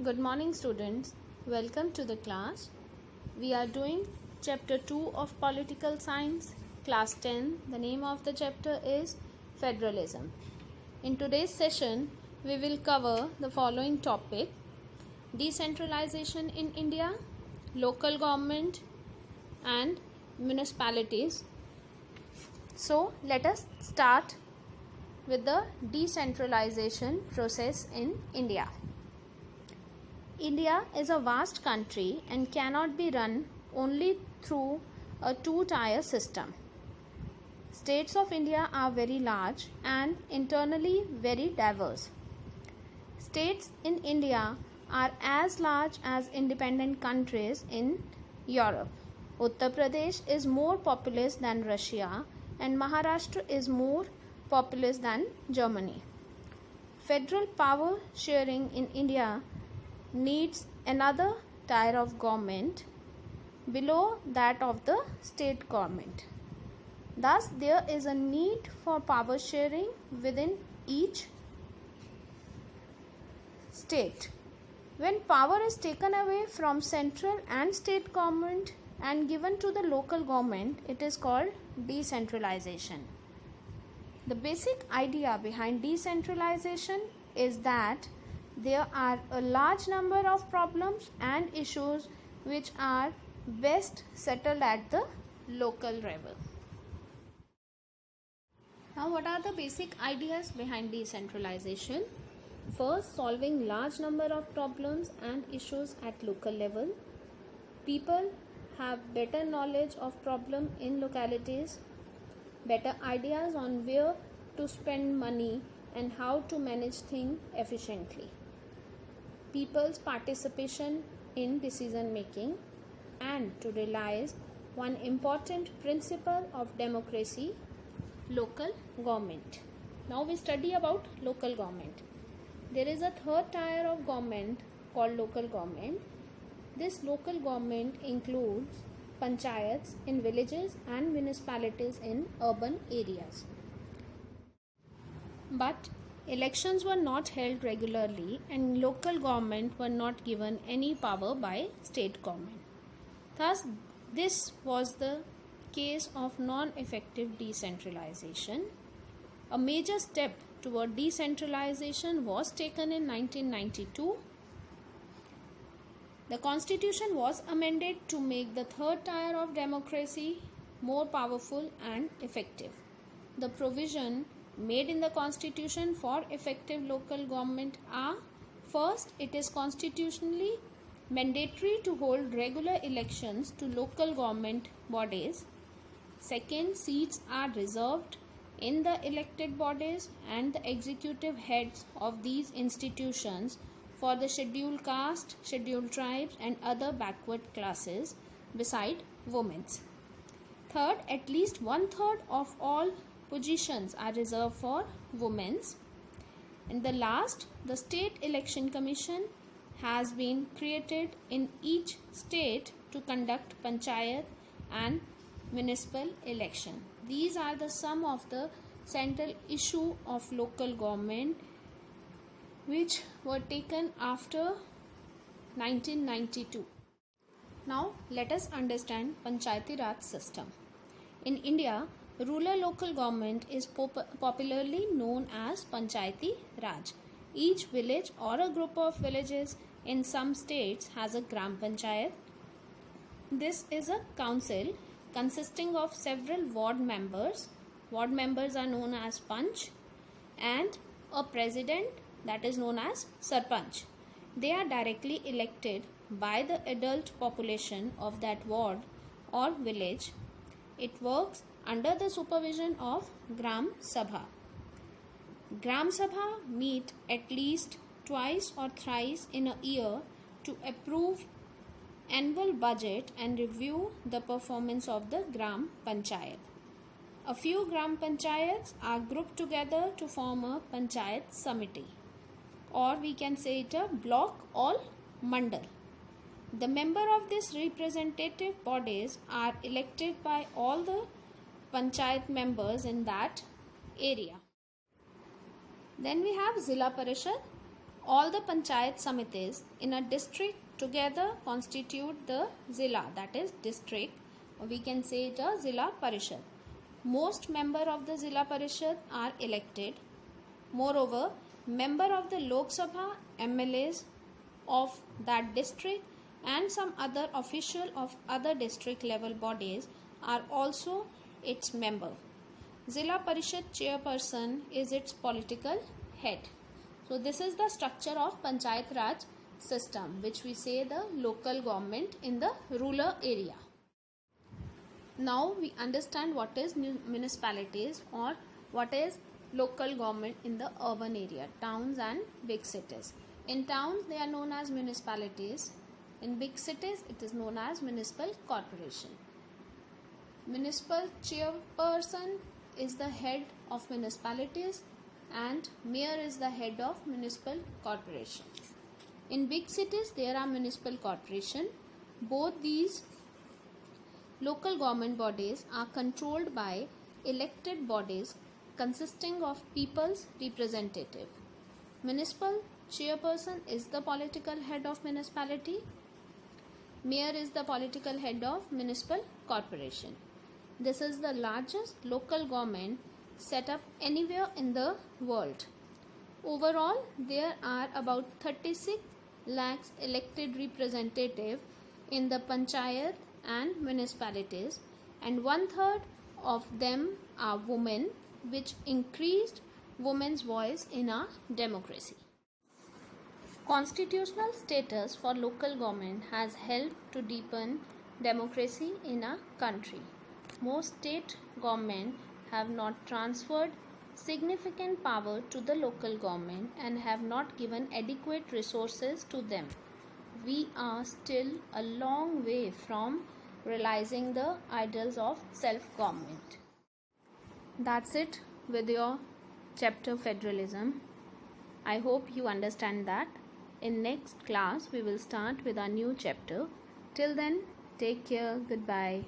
Good morning, students. Welcome to the class. We are doing chapter 2 of political science, class 10. The name of the chapter is federalism. In today's session, we will cover the following topic: decentralization in India, local government and municipalities. So, let us start with the decentralization process in India. India is a vast country and cannot be run only through a two-tier system. States of India are very large and internally very diverse. States in India are as large as independent countries in Europe. Uttar Pradesh is more populous than Russia and Maharashtra is more populous than Germany. Federal power sharing in India needs another tier of government below that of the state government. Thus, there is a need for power sharing within each state. When power is taken away from central and state government and given to the local government, it is called decentralization. The basic idea behind decentralization is that there are a large number of problems and issues which are best settled at the local level. Now, what are the basic ideas behind decentralization? First, solving large number of problems and issues at local level. People have better knowledge of problem in localities, better ideas on where to spend money and how to manage things efficiently. People's participation in decision making, and to realize one important principle of democracy, local government. Now we study about local government. There is a third tier of government called local government. This local government includes panchayats in villages and municipalities in urban areas. But elections were not held regularly and local government were not given any power by state government. Thus, this was the case of non-effective decentralization. A major step toward decentralization was taken in 1992. The constitution was amended to make the third tier of democracy more powerful and effective. The provision made in the constitution for effective local government are: first, it is constitutionally mandatory to hold regular elections to local government bodies. Second, seats are reserved in the elected bodies and the executive heads of these institutions for the scheduled caste, scheduled tribes and other backward classes beside women's. Third, at least 1/3 of all positions are reserved for women. And the last, the State Election Commission has been created in each state to conduct panchayat and municipal election. These are the some of the central issue of local government which were taken after 1992. Now let us understand Panchayati Raj system. In India, rural local government is popularly known as Panchayati Raj. Each village or a group of villages in some states has a Gram Panchayat. This is a council consisting of several ward members. Ward members are known as Panch, and a president, that is known as Sarpanch. They are directly elected by the adult population of that ward or village. It works under the supervision of Gram Sabha. Gram Sabha meet at least twice or thrice in a year to approve annual budget and review the performance of the Gram Panchayat. A few Gram Panchayats are grouped together to form a Panchayat Samiti, or we can say it a block or mandal. The member of this representative bodies are elected by all the panchayat members in that area. Then we have Zilla Parishad. All the Panchayat Samitis in a district together constitute the Zilla, that is district. We can say it a Zilla Parishad. Most members of the Zilla Parishad are elected. Moreover, member of the Lok Sabha, MLAs of that district and some other official of other district level bodies are also its member. Zilla Parishad chairperson is its political head. So this is the structure of Panchayat Raj system, which we say the local government in the rural area. Now we understand what is municipalities or what is local government in the urban area, towns and big cities. In towns they are known as municipalities. In big cities it is known as municipal corporation. Municipal chairperson is the head of municipalities and mayor is the head of municipal corporation. In big cities there are municipal corporation. Both these local government bodies are controlled by elected bodies consisting of people's representative. Municipal chairperson is the political head of municipality. Mayor is the political head of municipal corporation. This is the largest local government set up anywhere in the world. Overall, there are about 36 lakhs elected representatives in the panchayat and municipalities, and 1/3 of them are women, which increased women's voice in our democracy. Constitutional status for local government has helped to deepen democracy in our country. Most state government have not transferred significant power to the local government and have not given adequate resources to them. We are still a long way from realizing the ideals of self-government. That's it with your chapter Federalism. I hope you understand that. In next class we will start with our new chapter. Till then, take care. Goodbye.